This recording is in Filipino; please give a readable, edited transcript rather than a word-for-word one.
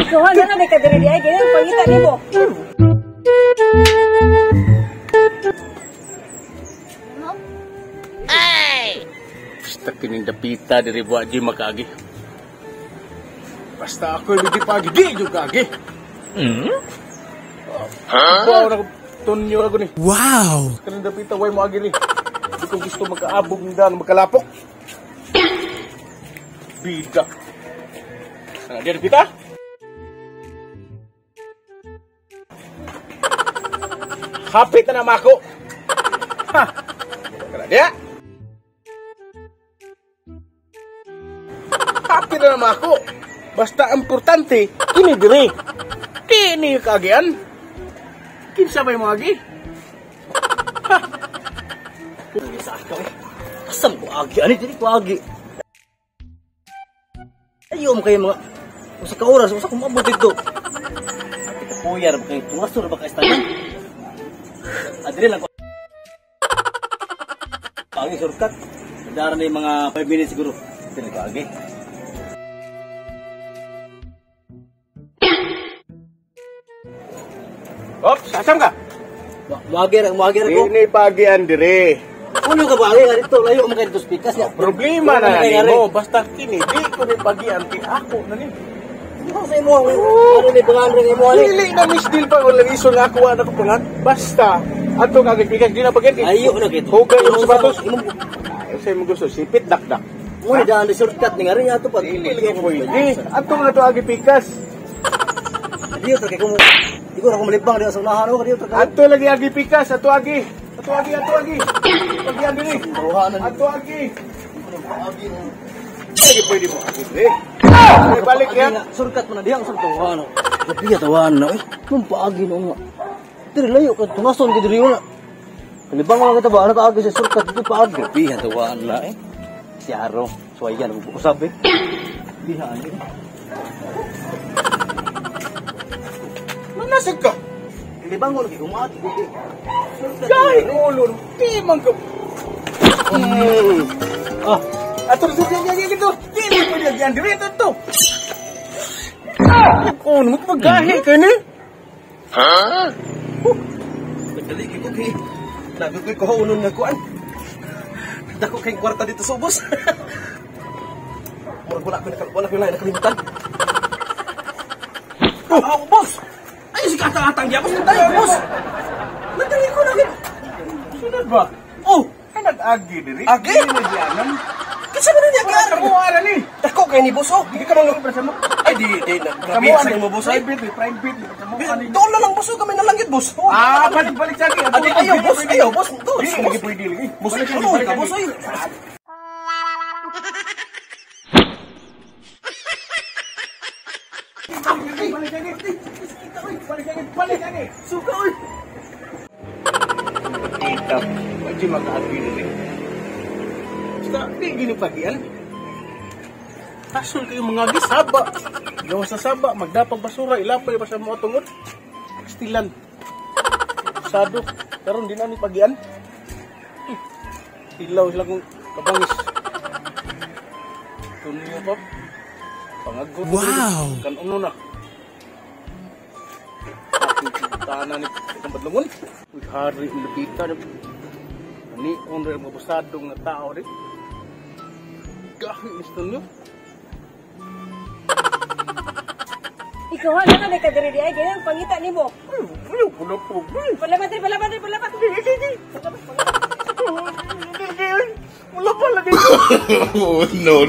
Ikaw na may kadiri di ay ganyan pangita nimo. Basta kining dapita diri buat di makagi. Basta ako hindi pagi di juga agi. Wow, tunyo ako ni. Wow! Kining dapita way mo agi ni. Hindi ko gusto magkaabog ng daan, magkalapok. Bida. Sana dia dapita? Hapit na naman ako. Ha! Kana dia? Hapit na naman ako. Basta importante, kini diri. Kini kagian. Kinsa ba yung mga agi? Ha! Kung sa ako, asam ko agi. Ano diri ko agi? Ayaw mo kayo mga... Usa ka oras, usa kong mabot dito. Puyar ba kayo? Tuwasor ba kayo istanan? Adri lang ko. Pagi surkat. Nadara na yung mga 5 minutes siguro. Dili ko agi. Ops, asam ka? Muagir ko. Ini pagian diri. Puno ka ba? Ay, dito, layo mo kayo dito speakers niya. Problema na nimo. Basta kini, di ko ni pagian ti ako na ni. Hindi ko sa imo. Ano ni pangalan ng imo? Dili na misdil pa ko lang iso nga ako anak ko pangat. Basta ato nga gipikas di na pagian. Ayo na kito. Hugay yung sapatos. Ay, sa mo gusto sipit dakdak. Muna daan na shortcut ni ngari ato pa. Dili ko pwede. Ato nga to agi pikas. Diyo ta kay ko. Di ko na malibang diyo sa unahan ko diyo ta. Ato lagi agi pikas, ato agi. Ato agi. Pagian diri. Ato agi. Lagi pwede mo agi diri. Ay, balik ya. Shortcut mo na diyan sa tuwan. Gabi tawan na eh. Nung paagi no nga. Diri layo ka tunason ka diri wala. Malibang lang kita ba ana kaagi sa shortcut dito paagi. Gabi tawan na eh. Si Aro, suwayan mo usab eh. Dihan eh. Manasag ka. Malibang mo lagi umati dito. Kahit ulol, di man ka. Ato yan gitu. Di mo pwede yan diri ito. Oh, magpagahi ka ni. Ha? Dali ko kay. Nagugoy ko unon nga kuan. Dako kay kwarta dito sa ubos. Wala ko na nakalimutan. Oh, boss. Ay, si katang-atang diya. Boss, tayo, boss. Nagdali ko na. Sunod ba? Oh, Ay, nag-agi diri. Agi? Di na diyanan. kasi ba na niya kaya? Kamuha ni. Dako kay ni boss, oh. Hindi ka mga presa mo. Ay, di. Kamuha Sa mo, boss, ay. Private. Kamuha ni. Doon na lang, boss, kami na langit, boss. Balik lagi. Adi, ayaw, boss. Ayaw, boss. Doon. Hindi lagi pwede lagi. Boss, Balik ano lagi. ka, boss, ay. Balik lagi. Suka, oy. Kita, wajib mag-agi diri. Basta, di gini pagian. Tasol kayo mga gisaba. Gawa sa saba, magdapang basura, ilapay pa sa mga tungod. Stilan. Sado. Karon di na ni pagian. Ilaw sila kung kabangis. Tunyo pa. Pangagot. Wow! Kan uno na. Tahanan ni itong badlungon. Uy, hari, ilabita. Ani, unre ang mabusadong na tao rin. Gahi, isto nyo. Ikaw na may kadiri di ay ganyan pangita nimo. Pulo po. Palabat. Wala pala dito. Oh, no.